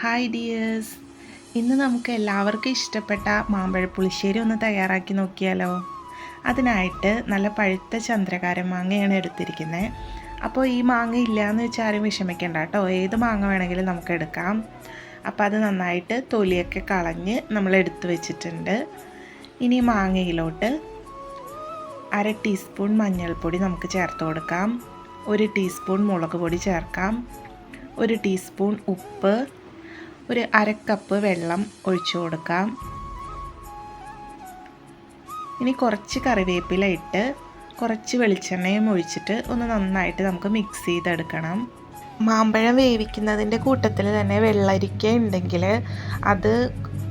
Hi dears, ഇന്ന് നമുക്ക് എല്ലാവർക്കും ഇഷ്ടപ്പെട്ട മാമ്പഴ പുളിശ്ശേരി ഒന്ന് തയ്യാറാക്കി നോക്കിയാലോ. അതിനായിട്ട് നല്ല പഴുത്ത ചന്ദ്രകാരൻ മാങ്ങയാണ് എടുത്തിരിക്കുന്നത്. അപ്പോൾ ഈ മാങ്ങ ഇല്ലയെന്ന് വെച്ചാൽ ആരും വിഷമിക്കേണ്ട കേട്ടോ, ഏത് മാങ്ങ വേണമെങ്കിലും നമുക്ക് എടുക്കാം. അപ്പോൾ അത് നന്നായിട്ട് തൊലിയൊക്കെ കളഞ്ഞ് നമ്മൾ എടുത്ത് വെച്ചിട്ടുണ്ട്. ഇനി മാങ്ങയിലോട്ട് 1/2 ടീസ്പൂൺ മഞ്ഞൾപ്പൊടി നമുക്ക് ചേർത്ത് കൊടുക്കാം. 1 ടീസ്പൂൺ മുളക് പൊടി ചേർക്കാം. 1 ടീസ്പൂൺ ഉപ്പ്, ഒരു 1/2 കപ്പ് വെള്ളം ഒഴിച്ചു കൊടുക്കാം. ഇനി കുറച്ച് കറിവേപ്പില ഇട്ട് കുറച്ച് വെളിച്ചെണ്ണയും ഒഴിച്ചിട്ട് ഒന്ന് നന്നായിട്ട് നമുക്ക് മിക്സ് ചെയ്തെടുക്കണം. മാമ്പഴം വേവിക്കുന്നതിൻ്റെ കൂട്ടത്തിൽ തന്നെ വെള്ളരിക്ക ഉണ്ടെങ്കിൽ അത്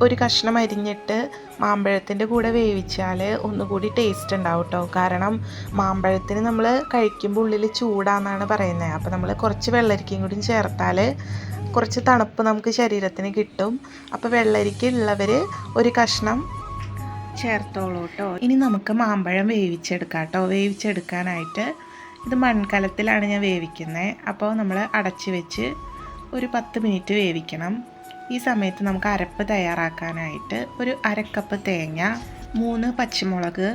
ഒരു കഷ്ണം അരിഞ്ഞിട്ട് മാമ്പഴത്തിൻ്റെ കൂടെ വേവിച്ചാൽ ഒന്നുകൂടി ടേസ്റ്റ് ഉണ്ടാവും കേട്ടോ. കാരണം മാമ്പഴത്തിന് നമ്മൾ കഴിക്കുമ്പോൾ ഉള്ളിൽ ചൂടാന്നാണ് പറയുന്നത്. അപ്പോൾ നമ്മൾ കുറച്ച് വെള്ളരിക്കയും കൂടി ചേർത്താൽ കുറച്ച് തണുപ്പ് നമുക്ക് ശരീരത്തിന് കിട്ടും. അപ്പോൾ വെള്ളരിക്ക ഉള്ളവർ ഒരു കഷ്ണം ചേർത്തോളൂ കേട്ടോ. ഇനി നമുക്ക് മാമ്പഴം വേവിച്ചെടുക്കാം കേട്ടോ. വേവിച്ചെടുക്കാനായിട്ട് ഇത് മൺകലത്തിലാണ് ഞാൻ വേവിക്കുന്നത്. അപ്പോൾ നമ്മൾ അടച്ച് വെച്ച് ഒരു 10 മിനിറ്റ് വേവിക്കണം. ഈ സമയത്ത് നമുക്ക് അരപ്പ് തയ്യാറാക്കാനായിട്ട് ഒരു 1/2 കപ്പ് തേങ്ങ, 3 പച്ചമുളക്,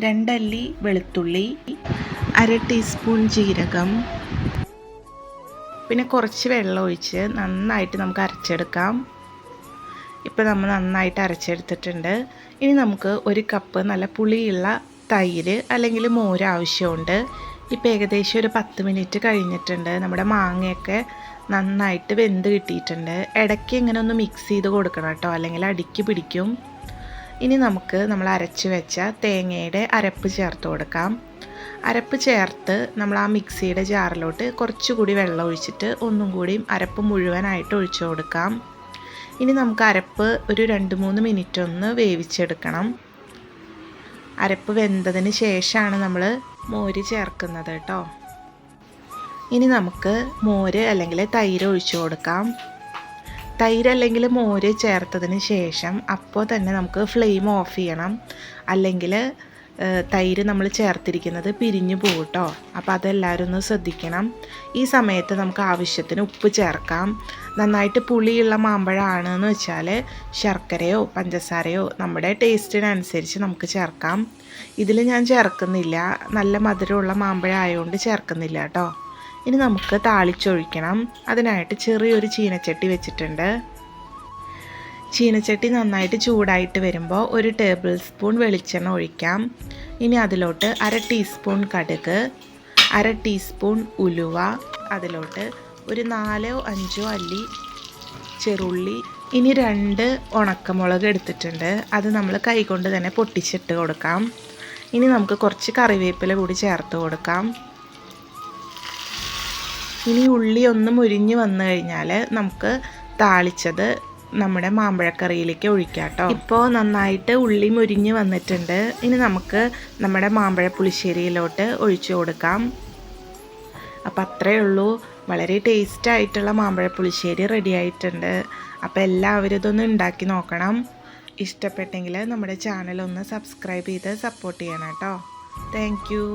2 അല്ലി വെളുത്തുള്ളി, 1/2 ടീസ്പൂൺ ജീരകം, പിന്നെ കുറച്ച് വെള്ളം ഒഴിച്ച് നന്നായിട്ട് നമുക്ക് അരച്ചെടുക്കാം. ഇപ്പോൾ നമ്മൾ നന്നായിട്ട് അരച്ചെടുത്തിട്ടുണ്ട്. ഇനി നമുക്ക് 1 കപ്പ് നല്ല പുളിയുള്ള തൈര് അല്ലെങ്കിൽ മോര് ആവശ്യമുണ്ട്. ഇപ്പോൾ ഏകദേശം ഒരു 10 മിനിറ്റ് കഴിഞ്ഞിട്ടുണ്ട്. നമ്മുടെ മാങ്ങയൊക്കെ നന്നായിട്ട് വെന്ത് കിട്ടിയിട്ടുണ്ട്. ഇടയ്ക്ക് ഇങ്ങനെ ഒന്ന് മിക്സ് ചെയ്ത് കൊടുക്കണം കേട്ടോ, അല്ലെങ്കിൽ അടിക്ക് പിടിക്കും. ഇനി നമുക്ക് നമ്മൾ അരച്ച് വെച്ച തേങ്ങയുടെ അരപ്പ് ചേർത്ത് കൊടുക്കാം. അരപ്പ് ചേർത്ത് നമ്മൾ ആ മിക്സിയുടെ ജാറിലോട്ട് കുറച്ചുകൂടി വെള്ളം ഒഴിച്ചിട്ട് ഒന്നും കൂടി അരപ്പ് മുഴുവനായിട്ട് ഒഴിച്ചു കൊടുക്കാം. ഇനി നമുക്ക് അരപ്പ് ഒരു 2-3 മിനിറ്റ് ഒന്ന് വേവിച്ചെടുക്കണം. അരപ്പ് വെന്തതിന് ശേഷമാണ് നമ്മൾ മോര് ചേർക്കുന്നത് കേട്ടോ. ഇനി നമുക്ക് മോര് അല്ലെങ്കിൽ തൈര് ഒഴിച്ചു കൊടുക്കാം. തൈര് അല്ലെങ്കിൽ മോര് ചേർത്തതിന് ശേഷം അപ്പോൾ തന്നെ നമുക്ക് ഫ്ലെയിം ഓഫ് ചെയ്യണം. അല്ലെങ്കിൽ തൈര് നമ്മൾ ചേർത്തിരിക്കുന്നത് പിരിഞ്ഞു പോകും കേട്ടോ. അപ്പോൾ അതെല്ലാവരും ഒന്ന് ശ്രദ്ധിക്കണം. ഈ സമയത്ത് നമുക്ക് ആവശ്യത്തിന് ഉപ്പ് ചേർക്കാം. നന്നായിട്ട് പുളിയുള്ള മാമ്പഴമാണെന്ന് വെച്ചാൽ ശർക്കരയോ പഞ്ചസാരയോ നമ്മുടെ ടേസ്റ്റിനനുസരിച്ച് നമുക്ക് ചേർക്കാം. ഇതിൽ ഞാൻ ചേർക്കുന്നില്ല, നല്ല മധുരമുള്ള മാമ്പഴം ആയതുകൊണ്ട് ചേർക്കുന്നില്ല കേട്ടോ. ഇനി നമുക്ക് താളിച്ചൊഴിക്കണം. അതിനായിട്ട് ചെറിയൊരു ചീനച്ചട്ടി വെച്ചിട്ടുണ്ട്. ചീനച്ചട്ടി നന്നായിട്ട് ചൂടായിട്ട് വരുമ്പോൾ 1 ടേബിൾ സ്പൂൺ വെളിച്ചെണ്ണ ഒഴിക്കാം. ഇനി അതിലോട്ട് 1/2 ടീസ്പൂൺ കടുക്, 1/2 ടീസ്പൂൺ ഉലുവ, അതിലോട്ട് ഒരു 4-5 അല്ലി ചെറുള്ളി, ഇനി 2 ഉണക്കമുളക് എടുത്തിട്ടുണ്ട്. അത് നമ്മൾ കൈകൊണ്ട് തന്നെ പൊട്ടിച്ചിട്ട് കൊടുക്കാം. ഇനി നമുക്ക് കുറച്ച് കറിവേപ്പില കൂടി ചേർത്ത് കൊടുക്കാം. ഇനി ഉള്ളി ഒന്ന് മുരിഞ്ഞ് വന്നു കഴിഞ്ഞാൽ നമുക്ക് താളിച്ചത് നമ്മുടെ മാമ്പഴക്കറിയിലേക്ക് ഒഴിക്കാം കേട്ടോ. ഇപ്പോൾ നന്നായിട്ട് ഉള്ളി മുരിഞ്ഞ് വന്നിട്ടുണ്ട്. ഇനി നമുക്ക് നമ്മുടെ മാമ്പഴ പുളിശ്ശേരിയിലോട്ട് ഒഴിച്ചു കൊടുക്കാം. അപ്പോൾ അത്രയേ ഉള്ളൂ, വളരെ ടേസ്റ്റ് ആയിട്ടുള്ള മാമ്പഴ പുളിശ്ശേരി റെഡി ആയിട്ടുണ്ട്. അപ്പോൾ എല്ലാവരും ഇതൊന്ന് ഉണ്ടാക്കി നോക്കണം. ഇഷ്ടപ്പെട്ടെങ്കിൽ നമ്മുടെ ചാനൽ ഒന്ന് സബ്സ്ക്രൈബ് ചെയ്ത് സപ്പോർട്ട് ചെയ്യണം കേട്ടോ. Thank you.